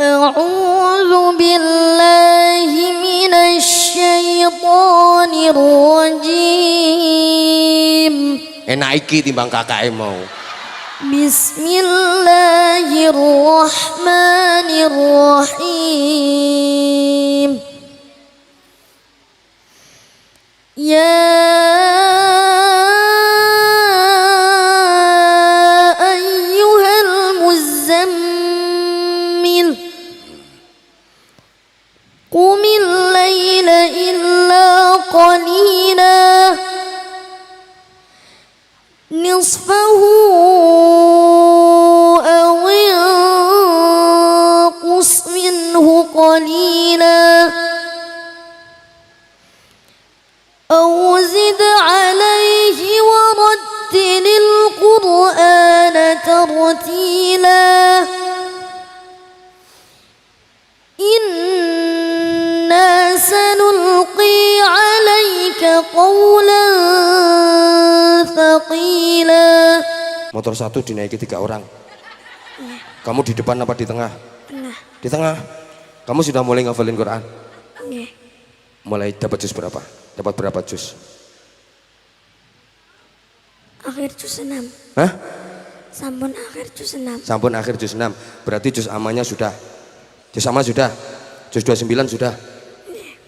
أعوذ بالله من الشيطان الرجيم. Enak iki timbang kakake mau. Bismillahirrahmanirrahim. Ya ayyuhal muzammil qumil laila illa qalila nisfahu aw inqus minhu qalila aw zid alayhi warattilil qur'ana tartila inna sanulqi alayka qawlan thaqila. Motor satu dinaiki 3 orang. Kamu di depan apa di tengah? Tengah. Di tengah. Kamu sudah mulai ngafalin Quran? Nggih. Mulai dapat juz berapa? Dapat berapa juz? Akhir juz 6. Hah? Sampun akhir juz 6. Sampun akhir juz 6. Berarti juz amanya sudah. Juz amma sudah. Juz 29 sudah.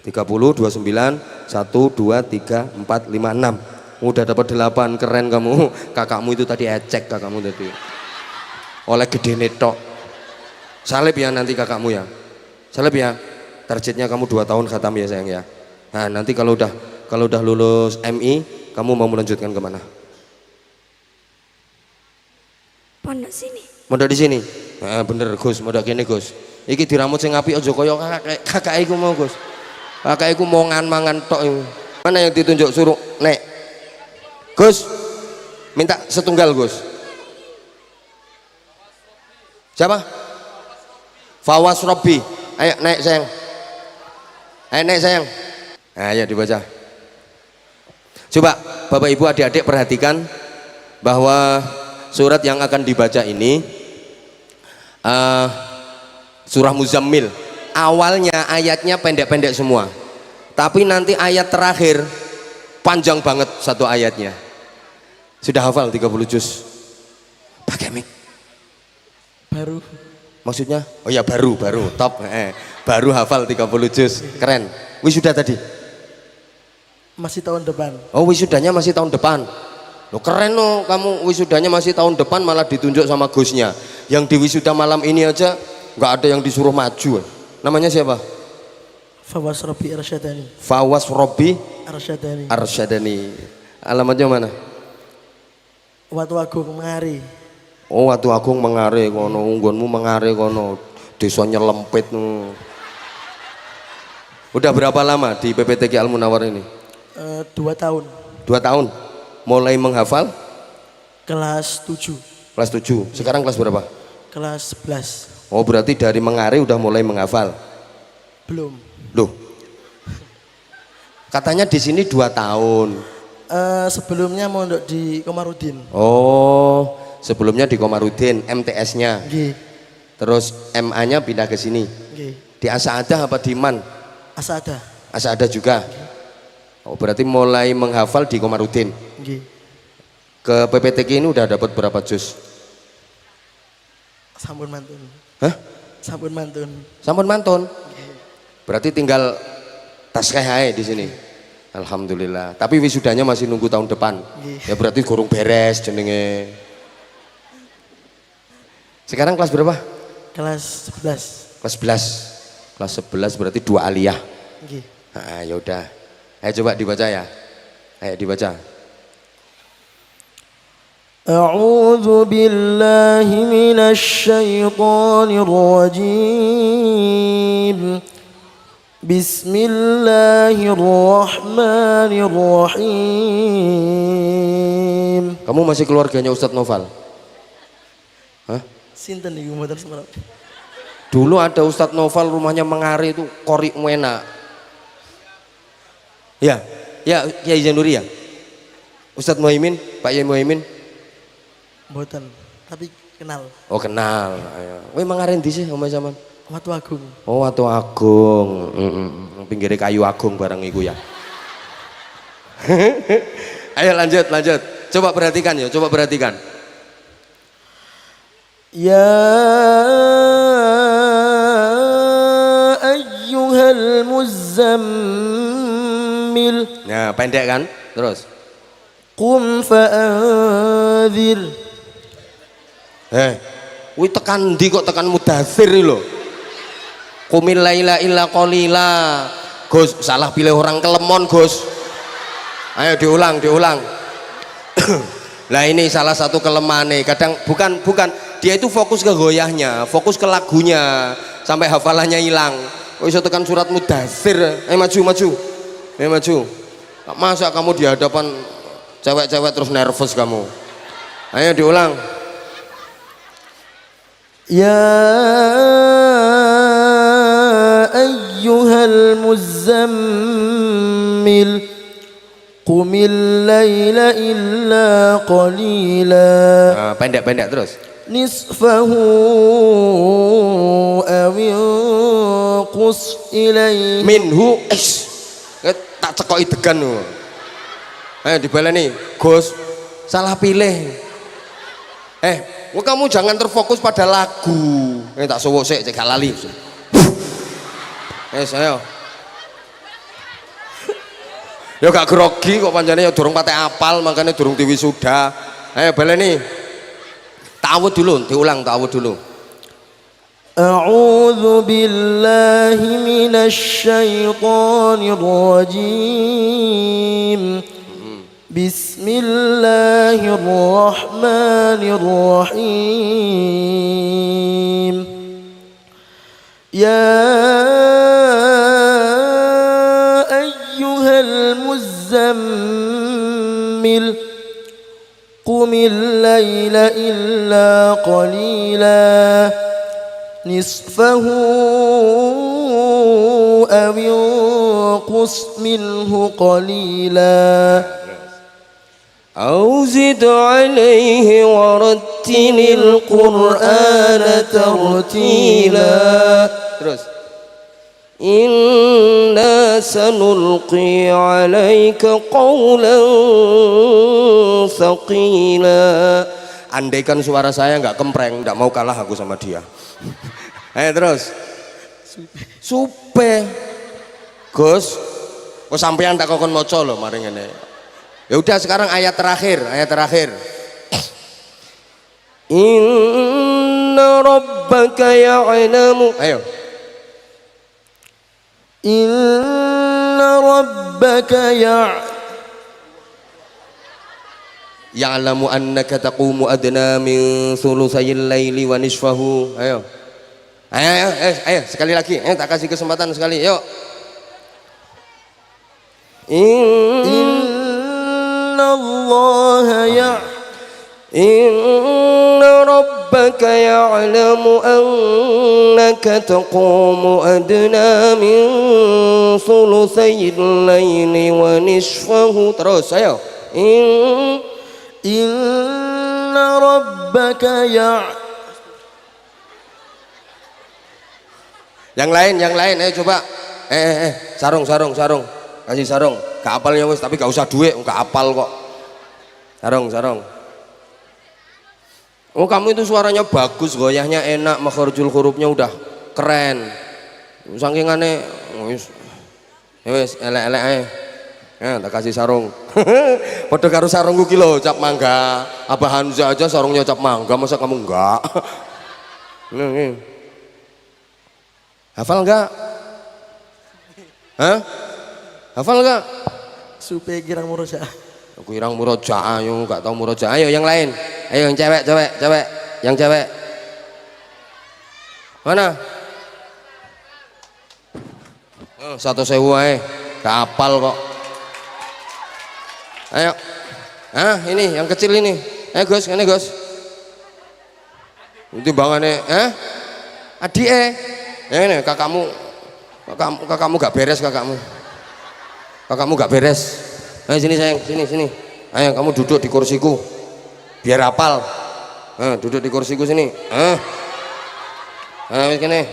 30, 29, 1, 2, 3, 4, 5, 6. Udah dapat 8, keren kamu. Kakakmu itu tadi ecek kakakmu tadi. Oleh gede netok. Salib ya nanti kakakmu ya. Salib ya. Targetnya kamu 2 tahun khatam ya sayang ya. Nah, nanti kalau udah lulus MI, kamu mau melanjutkan kemana? Pondok sini. Mondok di sini. Nah, bener Gus, mondok kene Gus. Iki diramut sing apik aja kaya kakak iku mau Gus. Kakak iku mau mangan tok. Mana yang ditunjuk suruh nek? Gus, minta setunggal Gus. Siapa? Fawas Robbi. Ayo naik sayang. Ayo naik sayang. Ayo dibaca. Coba Bapak Ibu adik-adik perhatikan bahwa surat yang akan dibaca ini surah Muzammil. Awalnya ayatnya pendek-pendek semua. Tapi nanti ayat terakhir panjang banget satu ayatnya. Sudah hafal 30 juz? Pakai mic. Baru. Maksudnya? Oh ya baru, top. Baru hafal 30 juz. Keren. Wisuda tadi? Masih tahun depan. Oh wisudanya masih tahun depan. Loh keren loh kamu wisudanya masih tahun depan malah ditunjuk sama Gusnya. Yang di wisuda malam ini aja nggak ada yang disuruh maju. Namanya siapa? Fawas Robbi Arsyadani. Fawas Robbi Arsyadani. Arsyadani. Alamatnya mana? Watu Agung Mengari. Oh Watu Agung Mengare kono, unggonmu Mengare kono. Desa Nyelempit. Udah berapa lama di PPTQ Al Munawwar ini? 2 tahun. 2 tahun. Mulai menghafal? Kelas 7. Kelas 7. Sekarang kelas berapa? Kelas 11. Oh berarti dari Mengare udah mulai menghafal? Belum. Loh. Katanya di sini 2 tahun. Sebelumnya mondok di Komarudin. Oh, sebelumnya di Komarudin, MTS-nya. Nggih. Terus MA-nya pindah ke sini. Nggih. Di Asaadah apa di Man? Asada. Asaadah juga. Oh, berarti mulai menghafal di Komarudin. Nggih. Ke PPTQ ini udah dapat berapa juz? Sampun mantun. Hah? Sampun mantun. Sampun mantun. Berarti tinggal taskeh ae di sini. Alhamdulillah. Tapi wisudanya masih nunggu tahun depan. Ya berarti kurung beres jenenge. Sekarang kelas berapa? Kelas 11. Kelas 11. Kelas 11 berarti 2 aliyah. Nggih. Nah, ya udah. Ayo coba dibaca ya. Ayo dibaca. A'udzu billahi minasy syaithanir rajim. Bismillahirrahmanirrahim. Kamu masih keluarganya Ustadz Noval? Hah? Sinten niku mboten semerap. Dulu ada Ustadz Noval rumahnya Mengare itu Korik Muena. Ya, ya, Kiai Zainuri ya. Ustadz Muhaimin, Pak Yai Muhaimin. Mboten, tapi kenal. Oh kenal. Ayo. Wih Mengare ndi sih omah sampean? Watu Agung. Oh, Watu Agung. Pinggirnya kayu agung barang iku ya. Ayo lanjut, lanjut. Coba perhatikan ya, coba perhatikan. Ya ayyuhal muzammil. Nah, pendek kan? Terus. Qum fa'anzir. Wih tekan ndi kok tekan mudathir lho. Qumil laila illa qalila. Gus, salah pilih orang Kelemon, Gus. Ayo diulang, diulang. Lah ini salah satu kelemahannya. Kadang bukan dia itu fokus ke goyahnya, fokus ke lagunya sampai hafalannya hilang. Oh, iso tekan surat mudathir. Maju, maju. Maju. Masa kamu di hadapan cewek-cewek terus nervous kamu? Ayo diulang. Ya ayyuhal muzammil. Qumil laila illa qalila. Nah, pendek-pendek terus. Nisfahu awil qus ilaihi. Minhu tak cekoki degan lho. Ayo dibaleni, Gus. Salah pilih. Kamu jangan terfokus pada lagu. Tak suwuk sik, cek gak lali. Ayo. Ya gak grogi kok pancene ya durung patek apal, makanya durung diwisuda. Ayo baleni. Ta'awud dulu, diulang ta'awud dulu. A'udzu billahi minasy syaithanir rajim. Bismillahirrahmanirrahim. Ya ayyuhal muzammil. Qumil laila illa qalila. Nisfahu awil qus minhu qalila. أو زد عليه ورتل القرآن ترتيلا. Terus. Inna sanulqi alaika qawlan thaqila. Andaikan suara saya nggak kempreng, nggak mau kalah aku sama dia. Ayo terus. Supe. Gus, kok sampean tak kokon maca lho mari ngene. Ya udah sekarang ayat terakhir, ayat terakhir. Inna rabbaka ya'lamu. Ayo. Inna rabbaka ya'lamu annaka taqumu adna min thulutsayil laili wa nisfahu. Ayo. Ayo sekali lagi. Tak kasih kesempatan sekali. Yuk. Inna rabbaka ya'lamu annaka taqumu adna min thulutsayil laili wa nisfahu. Terus ayo. Inna rabbaka Yang lain ayo coba. Sarung. Kasih sarung. Gak apalnya wis, tapi gak usah duit, gak apal kok. Sarung. Oh, kamu itu suaranya bagus, goyahnya enak, makhrajul hurufnya udah keren. Saking aneh, wis elek-elek ae. Tak kasih sarung. Padha karo sarungku ki lho, cap mangga. Abah Hamzah aja sarungnya cap mangga, masa kamu enggak? Nih. Hafal enggak? Hah? Hafal enggak? supaya kirang murojaah. Aku irang murojaah, yo enggak tahu murojaah. Ayo yang lain. Ayo yang cewek. Yang cewek. Mana? Oh, 1.000 ae. Gak apal kok. Ayo. Ini yang kecil ini. Ayo Gus, ini Gus. Itu bangane, Adik ini kakakmu gak beres kakakmu. Kakakmu gak beres. Ayo sini sayang, sini. Ayo kamu duduk di kursiku. Biar hafal. Duduk di kursiku sini. Ayo sini.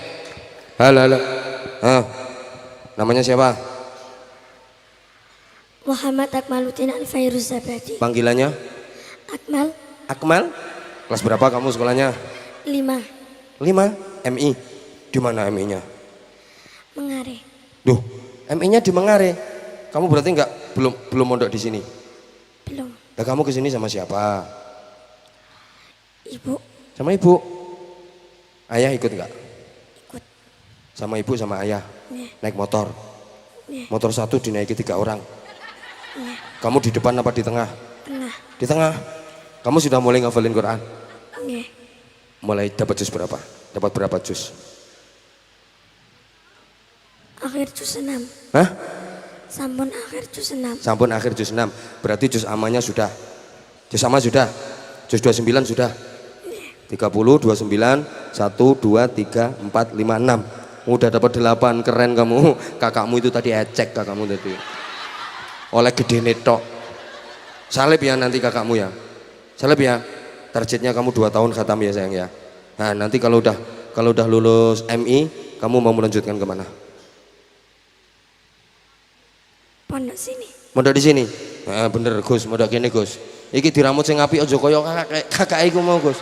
Halo, halo. Namanya siapa? Muhammad Akmaluddin Al-Fairuz Zabadi. Panggilannya? Akmal Akmal. Kelas berapa kamu sekolahnya? 5 5. MI. Di mana MI-nya? Mengare. Duh, MI-nya di Mengare. Kamu berarti belum mondok di sini. Belum. Lah kamu ke sini sama siapa? Ibu Sama ibu. Ayah ikut nggak? ikut. Sama ibu sama ayah. Nggih. Naik motor. Nggih. Motor satu dinaiki 3 orang. Nggih. Kamu di depan apa di tengah? Tengah. Di tengah. Kamu sudah mulai ngafalin Quran? Nggih. Mulai dapat juz berapa? Dapat berapa juz? Akhir juz 6. Hah? Sampun akhir juz 6. Sampun akhir juz 6. Berarti juz amanya sudah. Juz ama sudah. Juz 29 sudah. 30, 29, 1, 2, 3, 4, 5, 6. Udah dapat 8, keren kamu. Kakakmu itu tadi ecek kakakmu tadi. Oleh gede netok. Salib ya nanti kakakmu ya. Salib ya. Targetnya kamu 2 tahun khatam ya sayang ya. Nah nanti kalau udah lulus MI, kamu mau melanjutkan kemana? Pondok sini. Mondok di sini. Bener Gus, mondok kene Gus. Iki diramut sing apik aja kaya kakak iku mau Gus.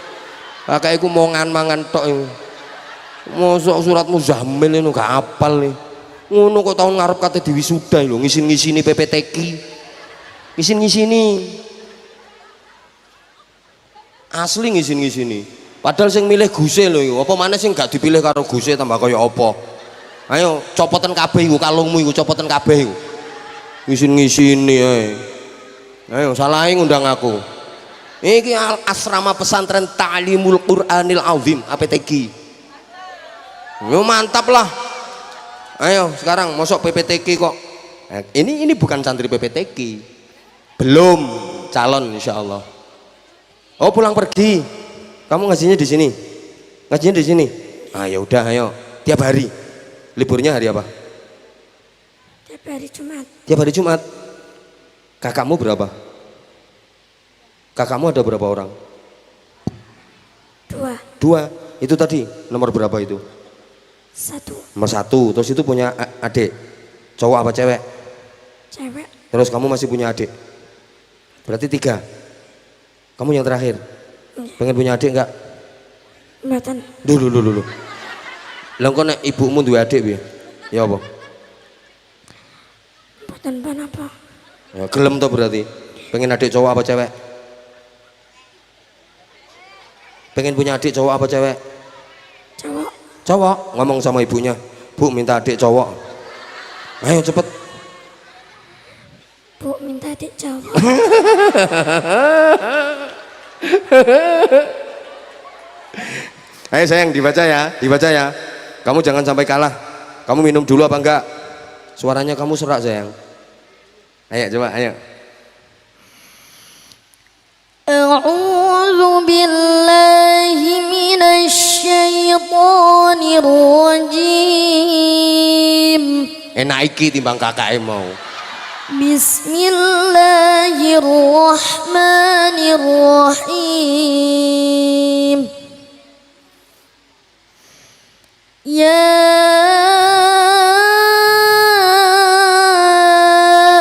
Kakak iku mau mangan tok iku. Mosok surat Muzammil ini gak hafal nih. Ngono kok tahun ngarep kate diwisuda lho, ngisin-ngisini PPTQ. Ngisin-ngisini. Asli ngisin-ngisini. Padahal sing milih Guse lho iku. Apa maneh sing gak dipilih karo Guse tambah kaya apa? Ayo copoten kabeh iku kalungmu iku, copoten kabeh iku. Ngisin-ngisini ae. Ayo salahe ngundang aku. Iki asrama pesantren Ta'limul Qur'anil Azim APTQ. Yo mantap lah. Ayo sekarang mosok PPTQ kok. Ini bukan santri PPTQ. Belum calon insyaallah. Oh pulang pergi. Kamu ngajinya di sini. Ngajinya di sini. Ah ya udah ayo. Tiap hari. Liburnya hari apa? Tiap hari Jumat. Tiap hari Jumat. Kakakmu berapa? Kakakmu ada berapa orang? 2. 2. Itu tadi nomor berapa itu? 1. Nomor 1. Terus itu punya adik. Cowok apa cewek? Cewek. Terus kamu masih punya adik. Berarti 3. Kamu yang terakhir. Pengen punya adik enggak? Mboten. Dulu. Lah kok nek ibumu duwe adik piye? Ya apa? Mboten apa. Ya gelem to berarti. Pengen adik cowok apa cewek? Pengen punya adik cowok apa cewek? Cowok. Cowok. Ngomong sama ibunya, Bu minta adik cowok. Ayo cepet. Bu minta adik cowok. Ayo sayang dibaca ya. Kamu jangan sampai kalah. Kamu minum dulu apa enggak? Suaranya kamu serak sayang. Ayo coba ayo. A'udzu billahi minasy syaithanir rajim. Enak iki timbang kakake mau. Bismillahirrahmanirrahim. Ya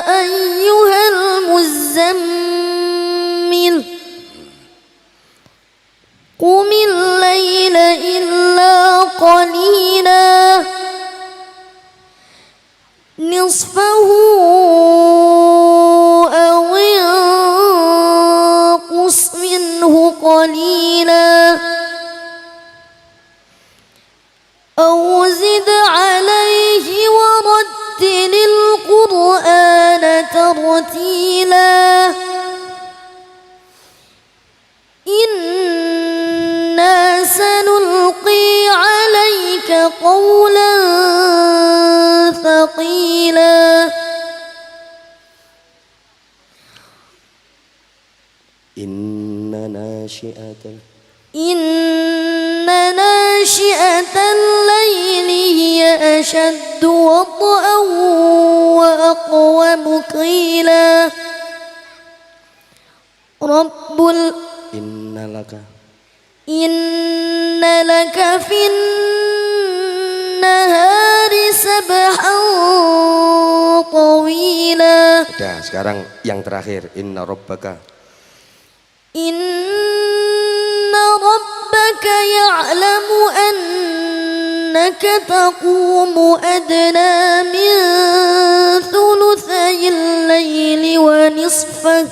ayyuhal muzammil qumil laila illa qalila nisfahu aw inqus minhu qalila أو زد عليه ورتل القرآن ترتيلا إنا سنلقي عليك قولا ثقيلا Inna nasyi'atal إن ناشئة الليل هي أشد وطئا وأقوم قيلا innalaka إن لك في النهار طويلا Udah, sekarang yang terakhir. Inna rabbaka. إن ربك يعلم أنك تقوم أدنى من ثلثي الليل ونصفه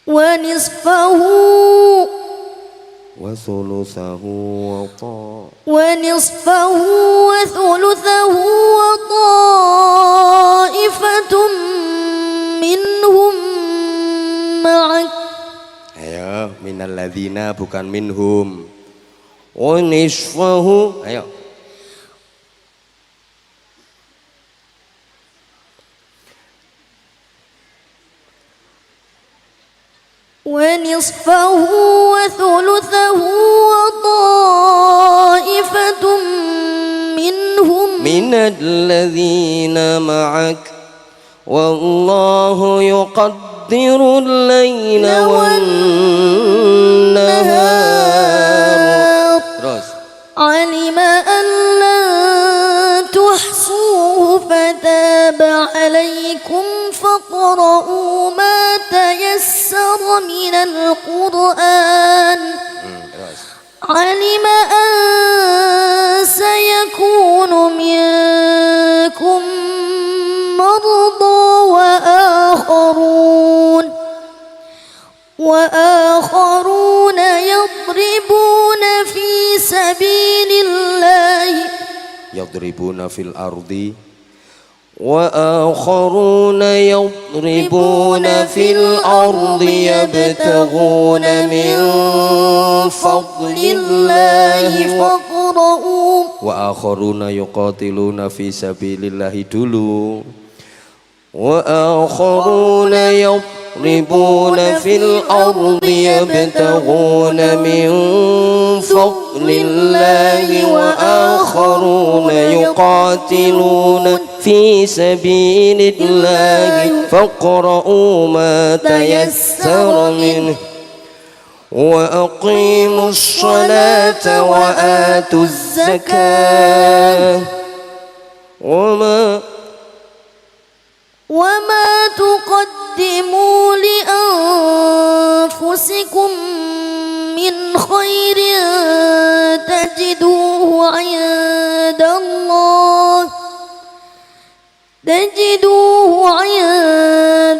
ونصفه وثلثه وطائفة منهم معك. Ayo, minal ladzina bukan minhum. Wa nisfahu. Ayo. ونصفه وثلثه وطائفة منهم Minal ladzina ma'ak. Wallahu yuqaddirul laila wan nahar. Terus. علم أن لن تحصوه فتاب عليكم فاقرؤوا ما تيسر من القرآن Terus. علم أن سيكون منكم مرضى وآخرون يضربون في سبيل الله Yadribuna fil ardi wa akharuna yadribuna fil ardi yabtaghuna min fadlillahi فاقرؤوا wa akharuna yuqatiluna fi sabilillahi dulu wa akharuna yadribuna fil ardi yabtaghuna min fadlillahi wa akharuna yuqatiluna fi sabilillahi faqra'u ma tayassara minhu وأقيموا الصلاة وآتوا الزكاة وما تقدموا لأنفسكم من خير تجدوه عند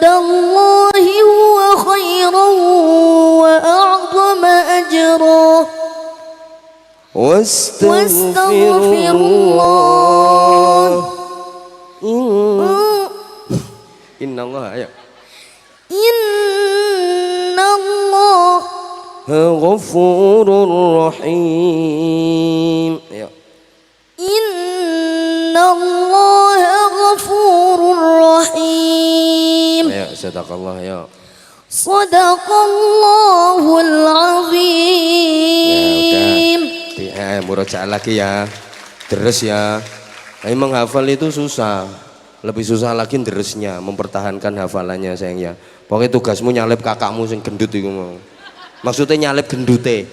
الله هو خيرا وأعظم أجرا واستغفر الله إن الله إن الله غفور رحيم إن الله غفور رحيم صدق الله صدق الله العظيم. Murojaah lagi ya, deres ya. Emang hafal itu susah, lebih susah lagi deresnya, mempertahankan hafalannya sayang ya. Pokoknya tugasmu nyalip kakakmu sing gendut itu mau. Maksudnya nyalip gendute,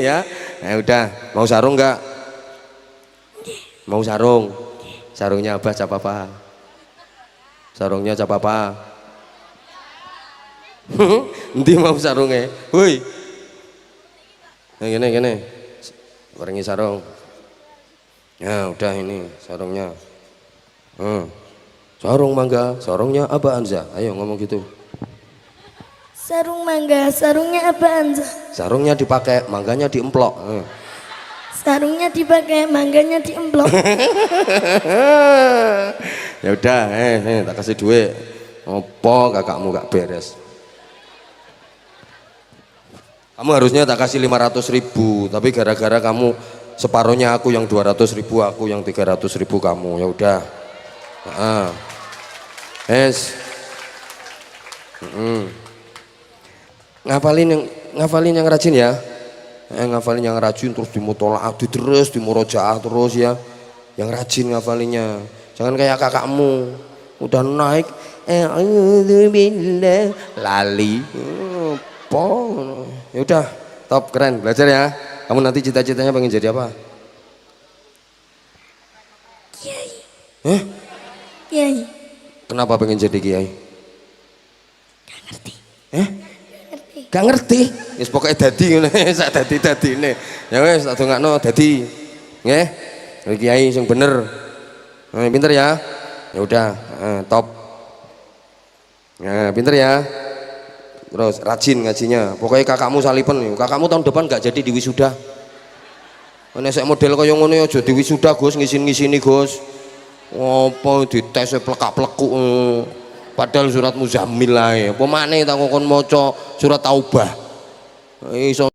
ya. Udah, mau sarung nggak? Mau sarung? Sarungnya abah cap apa? Sarungnya cap apa? Nanti mau sarungnya, woi, gini, waringi sarung. Ya udah ini sarungnya, sarung mangga, sarungnya apa Anza? Ayo ngomong gitu. Sarung mangga, sarungnya apa Anza? Sarungnya dipakai, mangganya diemplok. Sarungnya dipakai, mangganya diemplok. Ya udah, tak kasih duit. Opo kakakmu gak beres? Kamu harusnya tak kasih 500.000, tapi gara-gara kamu separuhnya aku yang 200.000, aku yang 300.000 kamu. Ya udah. Ngafalin yang rajin ya. Ngafalin yang rajin terus dimutolaah terus, dimurojaah terus ya. Yang rajin ngafalinnya. Jangan kayak kakakmu. Udah naik a'udzubillah lali. Ya udah, top, keren, belajar ya. Kamu nanti cita-citanya pengen jadi apa? Kiai. Kiai. Kenapa pengen jadi kiai? Gak ngerti. Ngerti. Gak ngerti. Wis pokoke dadi ngene, sak dadi-dadine. Ya wis tak dongakno dadi. Nggih. Jadi kiai sing bener. Pinter ya. Ya udah, top. Ya, pinter ya. Terus rajin ngajinya. Pokoknya kakakmu salipen. Kakakmu tahun depan gak jadi di wisuda. Nek sek model kaya ngono ya aja di wisuda, Gus, ngisin-ngisini, Gus. Apa dites plekak-plekuk. Padahal surat Muzammil ae. Apa maneh tak kon maca surat Taubah. Iso